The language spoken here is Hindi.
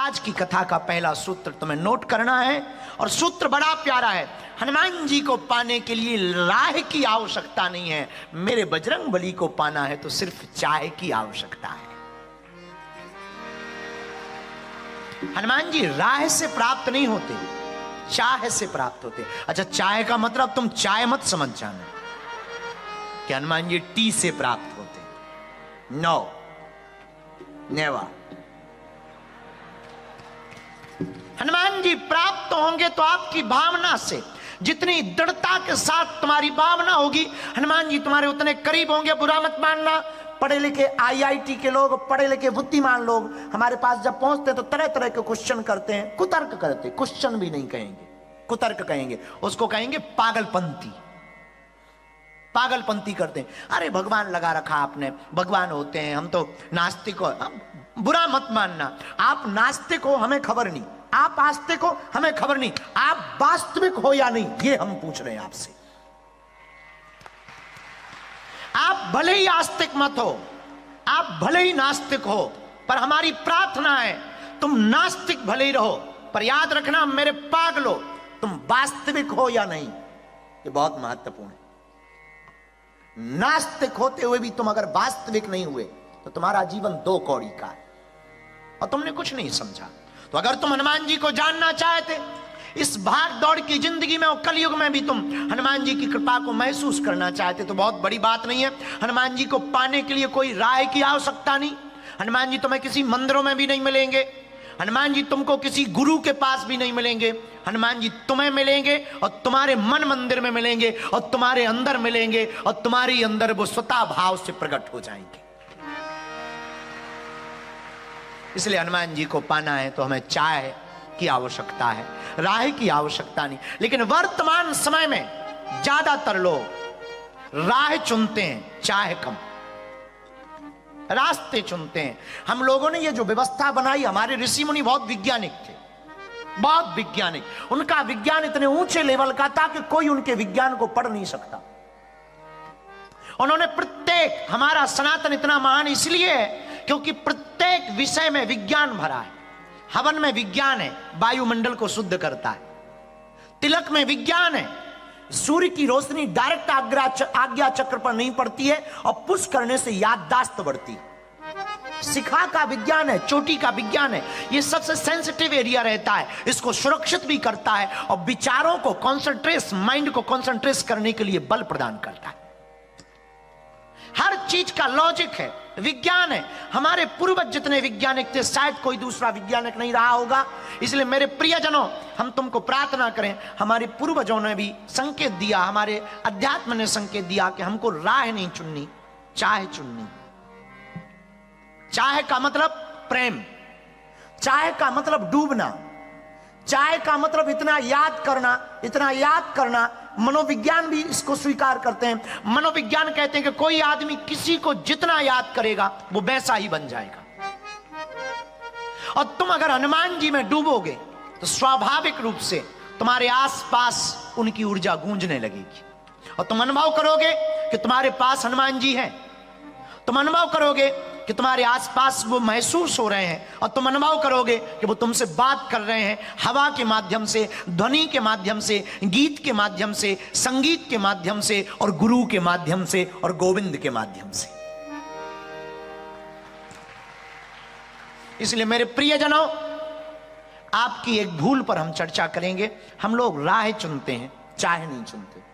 आज की कथा का पहला सूत्र तुम्हें नोट करना है, और सूत्र बड़ा प्यारा है। हनुमान जी को पाने के लिए राह की आवश्यकता नहीं है, मेरे बजरंग बली को पाना है तो सिर्फ चाय की आवश्यकता है। हनुमान जी राह से प्राप्त नहीं होते, चाह से प्राप्त होते। अच्छा, चाय का मतलब तुम चाय मत समझ जाना कि हनुमान जी टी से प्राप्त होते। No, never. हनुमान जी प्राप्त होंगे तो आपकी भावना से, जितनी दृढ़ता के साथ तुम्हारी भावना होगी, हनुमान जी तुम्हारे उतने करीब होंगे। बुरा मत मानना, पढ़े लिखे आईआईटी के लोग, पढ़े लिखे बुद्धिमान लोग हमारे पास जब पहुंचते हैं तो तरह तरह के क्वेश्चन करते हैं, कुतर्क करते। क्वेश्चन भी नहीं कहेंगे, कुतर्क कहेंगे, उसको कहेंगे पागलपंती। पागलपंती करते हैं। अरे भगवान लगा रखा आपने, भगवान होते हैं, हम तो नास्तिक हो। बुरा मत मानना, आप नास्तिक हो हमें खबर नहीं, आप आस्तिक हो हमें खबर नहीं, आप वास्तविक हो या नहीं ये हम पूछ रहे हैं आपसे। आप भले ही आस्तिक मत हो, आप भले ही नास्तिक हो, पर हमारी प्रार्थना है तुम नास्तिक भले ही रहो, पर याद रखना मेरे पागलो, तुम वास्तविक हो या नहीं, ये बहुत महत्वपूर्ण है। नास्तिक होते हुए भी तुम अगर वास्तविक नहीं हुए तो तुम्हारा जीवन दो कौड़ी का है और तुमने कुछ नहीं समझा। तो अगर तुम हनुमान जी को जानना चाहते, इस भाग दौड़ की जिंदगी में और कलयुग में भी तुम हनुमान जी की कृपा को महसूस करना चाहते, तो बहुत बड़ी बात नहीं है। हनुमान जी को पाने के लिए कोई राय की आवश्यकता नहीं। हनुमान जी तुम्हें किसी मंदिरों में भी नहीं मिलेंगे, हनुमान जी तुमको किसी गुरु के पास भी नहीं मिलेंगे। हनुमान जी तुम्हें मिलेंगे और तुम्हारे मन मंदिर में मिलेंगे और तुम्हारे अंदर मिलेंगे और तुम्हारे अंदर वो स्वतः भाव से प्रकट हो जाएंगे। इसलिए हनुमान जी को पाना है तो हमें चाय की आवश्यकता है, राह की आवश्यकता नहीं। लेकिन वर्तमान समय में ज्यादातर लोग राह चुनते हैं, चाय कम, रास्ते चुनते हैं। हम लोगों ने ये जो व्यवस्था बनाई, हमारे ऋषि मुनि बहुत वैज्ञानिक थे, बहुत वैज्ञानिक। उनका विज्ञान इतने ऊंचे लेवल का था कि कोई उनके विज्ञान को पढ़ नहीं सकता। उन्होंने प्रत्येक, हमारा सनातन इतना महान इसलिए है क्योंकि प्रत्येक विषय में विज्ञान भरा है। हवन में विज्ञान है, वायुमंडल को शुद्ध करता है। तिलक में विज्ञान है, सूर्य की रोशनी डायरेक्ट आज्ञा चक्र पर नहीं पड़ती है और पुश करने से याददाश्त बढ़ती है। शिखा का विज्ञान है, चोटी का विज्ञान है। ये सबसे सेंसिटिव एरिया रहता है, इसको सुरक्षित भी करता है और विचारों को कॉन्सेंट्रेट, माइंड को कॉन्सेंट्रेट करने के लिए बल प्रदान करता है। हर चीज का लॉजिक है, विज्ञान है। हमारे पूर्वज जितने वैज्ञानिक थे, शायद कोई दूसरा वैज्ञानिक नहीं रहा होगा। इसलिए मेरे प्रियजनों, हम तुमको प्रार्थना करें, हमारे पूर्वजों ने भी संकेत दिया, हमारे अध्यात्म ने संकेत दिया कि हमको राह नहीं चुननी, चाह चुननी। चाह का मतलब प्रेम, चाह का मतलब डूबना, चाह का मतलब इतना याद करना, इतना याद करना। मनोविज्ञान भी इसको स्वीकार करते हैं। मनोविज्ञान कहते हैं कि कोई आदमी किसी को जितना याद करेगा वो वैसा ही बन जाएगा। और तुम अगर हनुमान जी में डूबोगे तो स्वाभाविक रूप से तुम्हारे आसपास उनकी ऊर्जा गूंजने लगेगी और तुम अनुभव करोगे कि तुम्हारे पास हनुमान जी हैं। तुम अनुभव करोगे कि तुम्हारे आसपास वो महसूस हो रहे हैं और तुम अनुभव करोगे कि वो तुमसे बात कर रहे हैं, हवा के माध्यम से, ध्वनि के माध्यम से, गीत के माध्यम से, संगीत के माध्यम से और गुरु के माध्यम से और गोविंद के माध्यम से। इसलिए मेरे प्रियजनों, आपकी एक भूल पर हम चर्चा करेंगे। हम लोग राह चुनते हैं, चाह नहीं चुनते।